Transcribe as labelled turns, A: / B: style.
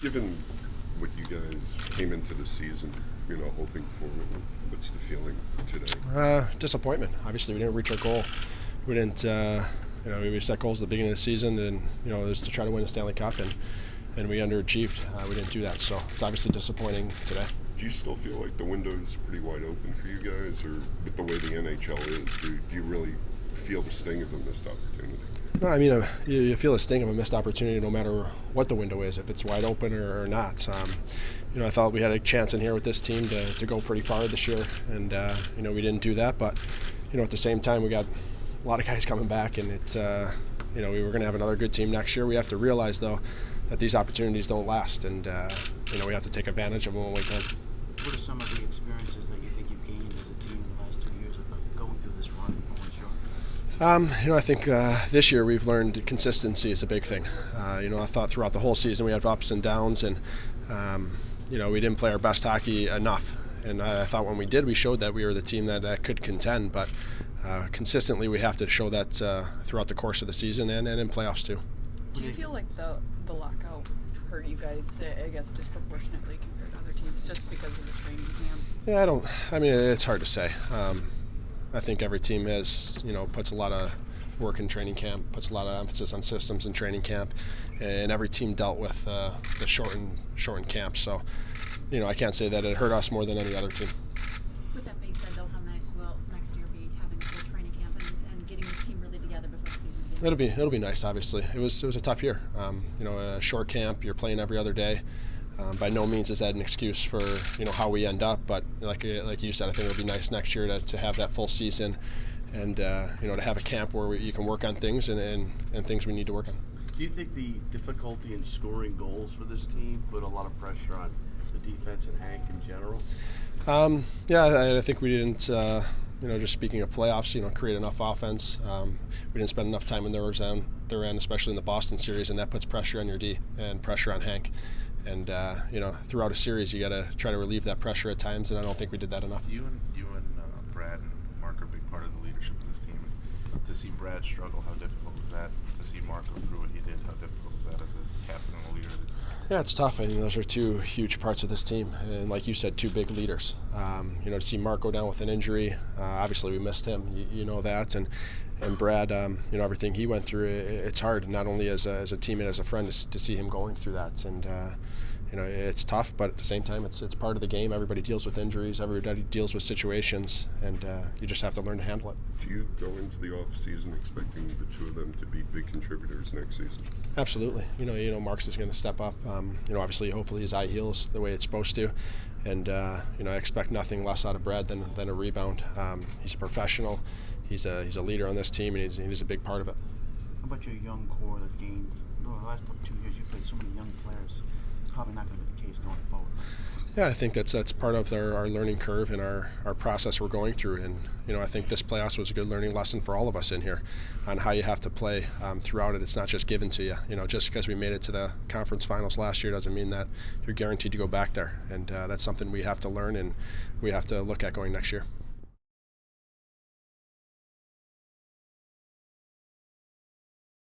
A: Given what you guys came into the season, hoping for, what's the feeling today?
B: Disappointment. Obviously, we didn't reach our goal. We didn't. We set goals at the beginning of the season, and it was to try to win the Stanley Cup, and we underachieved. We didn't do that, so it's obviously disappointing today.
A: Do you still feel like the window is pretty wide open for you guys, or with the way the NHL is, do you really feel the sting of a missed opportunity?
B: No, I mean, you feel the sting of a missed opportunity no matter what the window is, if it's wide open or not. I thought we had a chance in here with this team to go pretty far this year, and we didn't do that. But at the same time, we got a lot of guys coming back, and it's we were going to have another good team next year. We have to realize though that these opportunities don't last, and we have to take advantage of them when we can.
C: What are some of the experiences that you think you've gained as a team in the last 2 years of going through this run and going short?
B: I think this year we've learned consistency is a big thing. I thought throughout the whole season we had ups and downs, and we didn't play our best hockey enough. And I thought when we did, we showed that we were the team that could contend. But consistently, we have to show that throughout the course of the season and in playoffs too.
D: Do you feel like the lockout hurt you guys, I guess, disproportionately compared to other teams, just because of the training camp?
B: Yeah, it's hard to say. I think every team puts a lot of work in training camp, puts a lot of emphasis on systems in training camp, and every team dealt with the shortened camp. So, I can't say that it hurt us more than any other team.
E: With that being said, though, how nice will next year be having a full training camp and getting this team really together before the season begins?
B: It'll be nice. Obviously, it was a tough year. A short camp, you're playing every other day. By no means is that an excuse for how we end up, but like you said, I think it'll be nice next year to have that full season, and to have a camp where you can work on things and things we need to work on.
F: Do you think the difficulty in scoring goals for this team put a lot of pressure on the defense and Hank in general?
B: I think we didn't. Just speaking of playoffs, create enough offense. We didn't spend enough time in their end, especially in the Boston series, and that puts pressure on your D and pressure on Hank. And throughout a series, you got to try to relieve that pressure at times, and I don't think we did that enough.
G: You and Brad and Mark are a big part of the leadership of this team. And to see Brad struggle, how difficult was that? To see Mark go through what he did, how difficult was that as a captain and a leader of the team?
B: Yeah, it's tough. I think those are two huge parts of this team, and like you said, two big leaders. To see Mark go down with an injury, obviously we missed him. You know that, and Brad, everything he went through, it's hard. Not only as a teammate, as a friend, to see him going through that, and it's tough. But at the same time, it's part of the game. Everybody deals with injuries. Everybody deals with situations, and you just have to learn to handle it.
A: Do you go into the off season expecting the two of them to be big contributors next season?
B: Absolutely. Mark's is going to step up. Obviously, hopefully his eye heals the way it's supposed to, and I expect nothing less out of Brad than a rebound. He's a professional. He's a leader on this team, and he's a big part of it.
C: How about your young core that gained? The last 2 years, you played so many young players. It's probably not going to be the case going forward.
B: Yeah, I think that's part of our learning curve and our process we're going through. And, I think this playoffs was a good learning lesson for all of us in here on how you have to play throughout it. It's not just given to you. Just because we made it to the conference finals last year doesn't mean that you're guaranteed to go back there. And that's something we have to learn and we have to look at going next year.